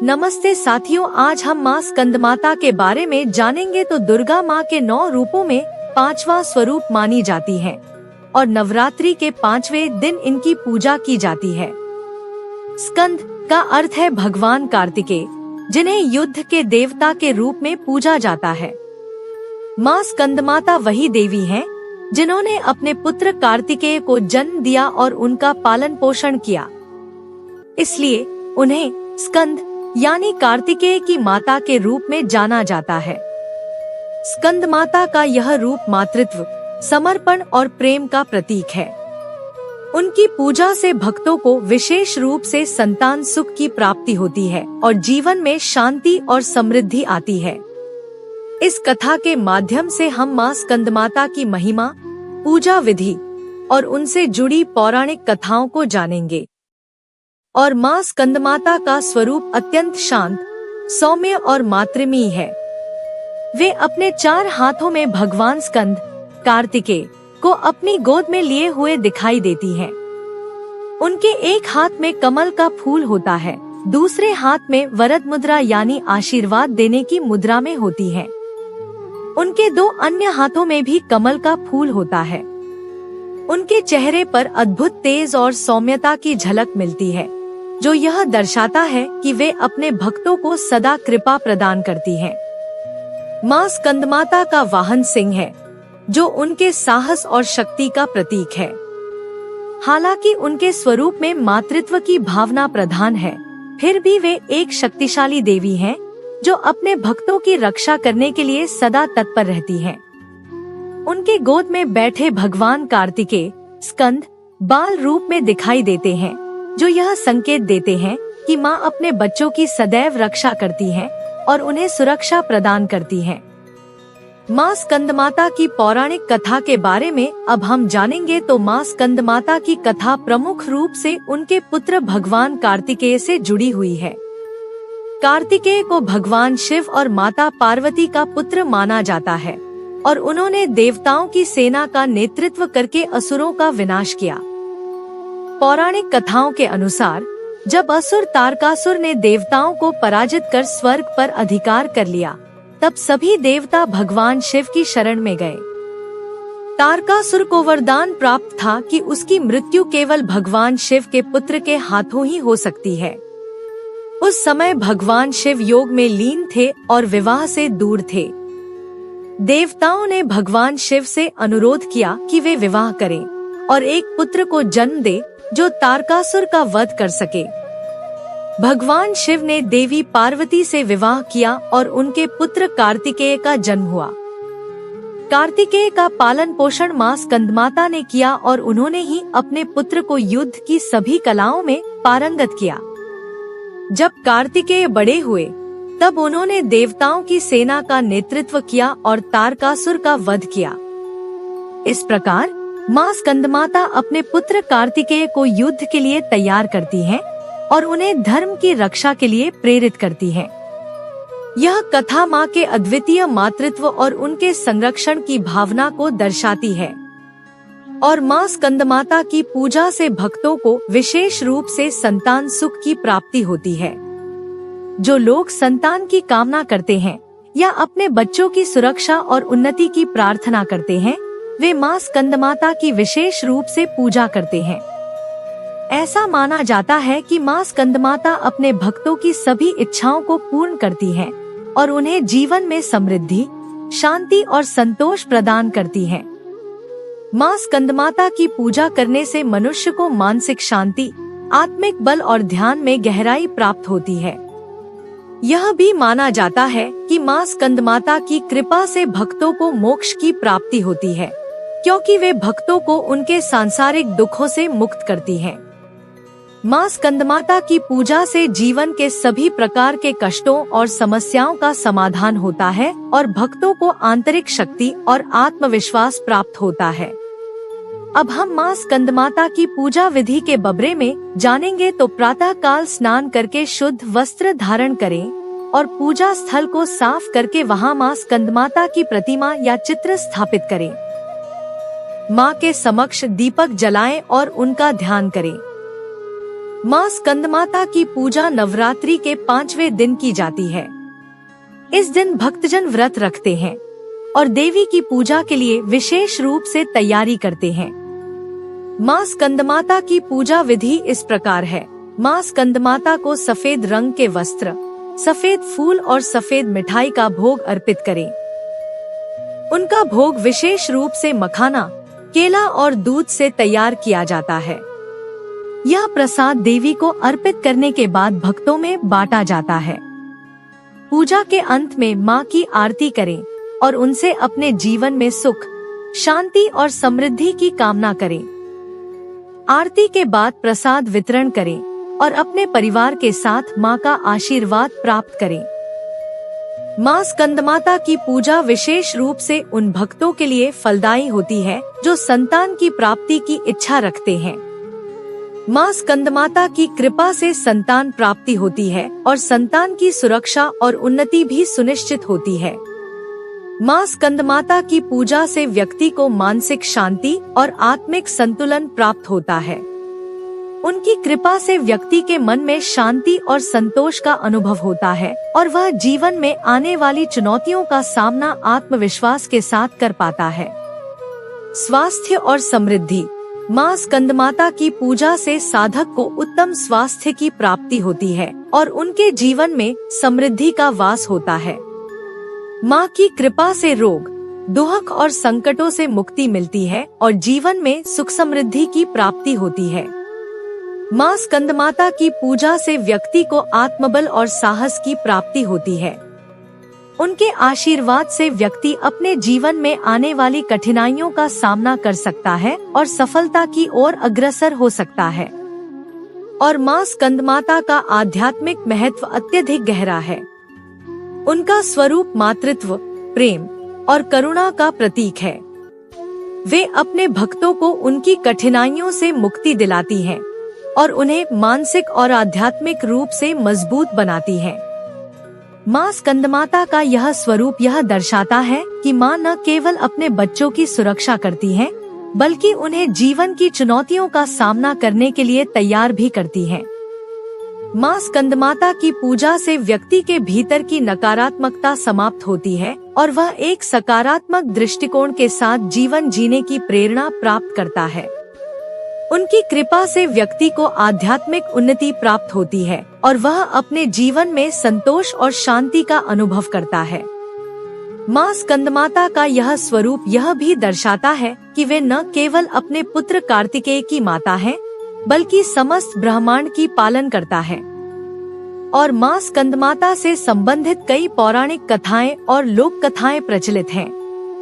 नमस्ते साथियों, आज हम माँ स्कंदमाता के बारे में जानेंगे। तो दुर्गा माँ के 9 रूपों में 5वां स्वरूप मानी जाती है और नवरात्रि के 5वें दिन इनकी पूजा की जाती है। स्कंद का अर्थ है भगवान कार्तिकेय, जिन्हें युद्ध के देवता के रूप में पूजा जाता है। माँ स्कंदमाता वही देवी हैं जिन्होंने अपने पुत्र कार्तिकेय को जन्म दिया और उनका पालन पोषण किया, इसलिए उन्हें स्कंद यानी कार्तिकेय की माता के रूप में जाना जाता है। स्कंद माता का यह रूप मातृत्व, समर्पण और प्रेम का प्रतीक है। उनकी पूजा से भक्तों को विशेष रूप से संतान सुख की प्राप्ति होती है और जीवन में शांति और समृद्धि आती है। इस कथा के माध्यम से हम माँ स्कंदमाता की महिमा, पूजा विधि और उनसे जुड़ी पौराणिक कथाओं को जानेंगे। और माँ स्कंदमाता का स्वरूप अत्यंत शांत, सौम्य और मातृमयी है। वे अपने 4 हाथों में भगवान स्कंद, कार्तिकेय को अपनी गोद में लिए हुए दिखाई देती हैं। उनके एक हाथ में कमल का फूल होता है, दूसरे हाथ में वरद मुद्रा यानी आशीर्वाद देने की मुद्रा में होती है। उनके 2 अन्य हाथों में भी कमल का फूल होता है। उनके चेहरे पर अद्भुत तेज और सौम्यता की झलक मिलती है, जो यह दर्शाता है कि वे अपने भक्तों को सदा कृपा प्रदान करती हैं। माँ स्कंदमाता का वाहन सिंह है, जो उनके साहस और शक्ति का प्रतीक है। हालांकि उनके स्वरूप में मातृत्व की भावना प्रधान है, फिर भी वे एक शक्तिशाली देवी हैं, जो अपने भक्तों की रक्षा करने के लिए सदा तत्पर रहती हैं। उनके गोद में बैठे भगवान कार्तिकेय स्कंद बाल रूप में दिखाई देते हैं, जो यह संकेत देते हैं कि माँ अपने बच्चों की सदैव रक्षा करती हैं और उन्हें सुरक्षा प्रदान करती हैं। माँ स्कंदमाता की पौराणिक कथा के बारे में अब हम जानेंगे। तो माँ स्कंदमाता की कथा प्रमुख रूप से उनके पुत्र भगवान कार्तिकेय से जुड़ी हुई है। कार्तिकेय को भगवान शिव और माता पार्वती का पुत्र माना जाता है और उन्होंने देवताओं की सेना का नेतृत्व करके असुरों का विनाश किया। पौराणिक कथाओं के अनुसार जब असुर तारकासुर ने देवताओं को पराजित कर स्वर्ग पर अधिकार कर लिया, तब सभी देवता भगवान शिव की शरण में गए। तारकासुर को वरदान प्राप्त था कि उसकी मृत्यु केवल भगवान शिव के पुत्र के हाथों ही हो सकती है। उस समय भगवान शिव योग में लीन थे और विवाह से दूर थे। देवताओं ने भगवान शिव से अनुरोध किया कि वे विवाह करें और एक पुत्र को जन्म दे जो तारकासुर का वध कर सके। भगवान शिव ने देवी पार्वती से विवाह किया और उनके पुत्र कार्तिकेय का जन्म हुआ। कार्तिकेय का पालन पोषण माँ स्कंदमाता ने किया और उन्होंने ही अपने पुत्र को युद्ध की सभी कलाओं में पारंगत किया। जब कार्तिकेय बड़े हुए, तब उन्होंने देवताओं की सेना का नेतृत्व किया और तारकासुर का वध किया। इस प्रकार माँ स्कंदमाता अपने पुत्र कार्तिकेय को युद्ध के लिए तैयार करती हैं और उन्हें धर्म की रक्षा के लिए प्रेरित करती हैं। यह कथा माँ के अद्वितीय मातृत्व और उनके संरक्षण की भावना को दर्शाती है और माँ स्कंदमाता की पूजा से भक्तों को विशेष रूप से संतान सुख की प्राप्ति होती है। जो लोग संतान की कामना करते हैं या अपने बच्चों की सुरक्षा और उन्नति की प्रार्थना करते हैं, वे माँ स्कंदमाता की विशेष रूप से पूजा करते हैं। ऐसा माना जाता है कि माँ स्कंदमाता अपने भक्तों की सभी इच्छाओं को पूर्ण करती हैं और उन्हें जीवन में समृद्धि, शांति और संतोष प्रदान करती हैं। माँ स्कंदमाता की पूजा करने से मनुष्य को मानसिक शांति, आत्मिक बल और ध्यान में गहराई प्राप्त होती है। यह भी माना जाता है कि माँ स्कंदमाता की कृपा से भक्तों को मोक्ष की प्राप्ति होती है, क्योंकि वे भक्तों को उनके सांसारिक दुखों से मुक्त करती हैं। माँ स्कंदमाता की पूजा से जीवन के सभी प्रकार के कष्टों और समस्याओं का समाधान होता है और भक्तों को आंतरिक शक्ति और आत्मविश्वास प्राप्त होता है। अब हम माँ स्कंदमाता की पूजा विधि के बारे में जानेंगे। तो प्रातः काल स्नान करके शुद्ध वस्त्र धारण करें और पूजा स्थल को साफ करके वहां माँ स्कंदमाता की प्रतिमा या चित्र स्थापित करें। माँ के समक्ष दीपक जलाएं और उनका ध्यान करें। माँ स्कंदमाता की पूजा नवरात्रि के 5वें दिन की जाती है। इस दिन भक्तजन व्रत रखते हैं और देवी की पूजा के लिए विशेष रूप से तैयारी करते हैं। माँ स्कंदमाता की पूजा विधि इस प्रकार है। माँ स्कंदमाता को सफेद रंग के वस्त्र, सफेद फूल और सफेद मिठाई का भोग अर्पित करें। उनका भोग विशेष रूप से मखाना, केला और दूध से तैयार किया जाता है। यह प्रसाद देवी को अर्पित करने के बाद भक्तों में बांटा जाता है। पूजा के अंत में माँ की आरती करें और उनसे अपने जीवन में सुख, शांति और समृद्धि की कामना करें। आरती के बाद प्रसाद वितरण करें और अपने परिवार के साथ माँ का आशीर्वाद प्राप्त करें। माँ स्कंदमाता की पूजा विशेष रूप से उन भक्तों के लिए फलदायी होती है जो संतान की प्राप्ति की इच्छा रखते हैं। माँ स्कंदमाता की कृपा से संतान प्राप्ति होती है और संतान की सुरक्षा और उन्नति भी सुनिश्चित होती है। माँ स्कंदमाता की पूजा से व्यक्ति को मानसिक शांति और आत्मिक संतुलन प्राप्त होता है। उनकी कृपा से व्यक्ति के मन में शांति और संतोष का अनुभव होता है और वह जीवन में आने वाली चुनौतियों का सामना आत्मविश्वास के साथ कर पाता है। स्वास्थ्य और समृद्धि। माँ स्कंदमाता की पूजा से साधक को उत्तम स्वास्थ्य की प्राप्ति होती है और उनके जीवन में समृद्धि का वास होता है। माँ की कृपा से रोग, दुख और संकटों से मुक्ति मिलती है और जीवन में सुख समृद्धि की प्राप्ति होती है। माँ स्कंदमाता की पूजा से व्यक्ति को आत्मबल और साहस की प्राप्ति होती है। उनके आशीर्वाद से व्यक्ति अपने जीवन में आने वाली कठिनाइयों का सामना कर सकता है और सफलता की ओर अग्रसर हो सकता है। और माँ स्कंदमाता का आध्यात्मिक महत्व अत्यधिक गहरा है। उनका स्वरूप मातृत्व, प्रेम और करुणा का प्रतीक है। वे अपने भक्तों को उनकी कठिनाइयों से मुक्ति दिलाती हैं और उन्हें मानसिक और आध्यात्मिक रूप से मजबूत बनाती हैं। माँ स्कंदमाता का यह स्वरूप यह दर्शाता है कि माँ न केवल अपने बच्चों की सुरक्षा करती हैं, बल्कि उन्हें जीवन की चुनौतियों का सामना करने के लिए तैयार भी करती हैं। माँ स्कंदमाता की पूजा से व्यक्ति के भीतर की नकारात्मकता समाप्त होती है और वह एक सकारात्मक दृष्टिकोण के साथ जीवन जीने की प्रेरणा प्राप्त करता है। उनकी कृपा से व्यक्ति को आध्यात्मिक उन्नति प्राप्त होती है और वह अपने जीवन में संतोष और शांति का अनुभव करता है। माँ स्कंदमाता का यह स्वरूप यह भी दर्शाता है कि वे न केवल अपने पुत्र कार्तिकेय की माता हैं, बल्कि समस्त ब्रह्मांड की पालन करता है। और माँ स्कंदमाता से संबंधित कई पौराणिक कथाएं और लोक कथाएं प्रचलित हैं,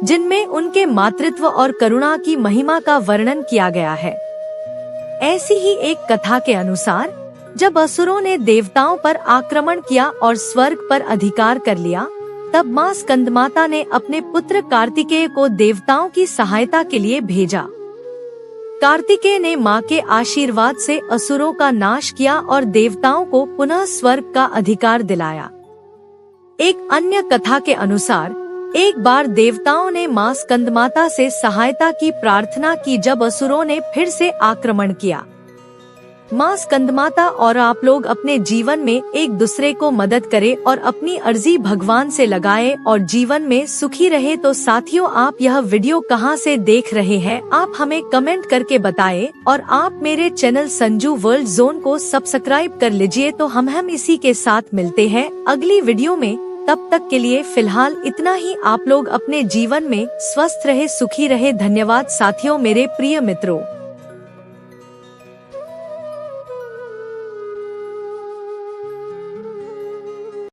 जिनमें उनके मातृत्व और करुणा की महिमा का वर्णन किया गया है। ऐसी ही एक कथा के अनुसार जब असुरों ने देवताओं पर आक्रमण किया और स्वर्ग पर अधिकार कर लिया, तब माँ स्कंदमाता ने अपने पुत्र कार्तिकेय को देवताओं की सहायता के लिए भेजा। कार्तिकेय ने माँ के आशीर्वाद से असुरों का नाश किया और देवताओं को पुनः स्वर्ग का अधिकार दिलाया। एक अन्य कथा के अनुसार एक बार देवताओं ने माँ स्कंदमाता से सहायता की प्रार्थना की जब असुरों ने फिर से आक्रमण किया। माँ स्कंदमाता और आप लोग अपने जीवन में एक दूसरे को मदद करें और अपनी अर्जी भगवान से लगाएं और जीवन में सुखी रहे। तो साथियों, आप यह वीडियो कहां से देख रहे हैं, आप हमें कमेंट करके बताएं और आप मेरे चैनल संजू वर्ल्ड जोन को सब्सक्राइब कर लीजिए। तो हम इसी के साथ मिलते हैं अगली वीडियो में। तब तक के लिए फिलहाल इतना ही। आप लोग अपने जीवन में स्वस्थ रहे, सुखी रहे। धन्यवाद साथियों, मेरे प्रिय मित्रों।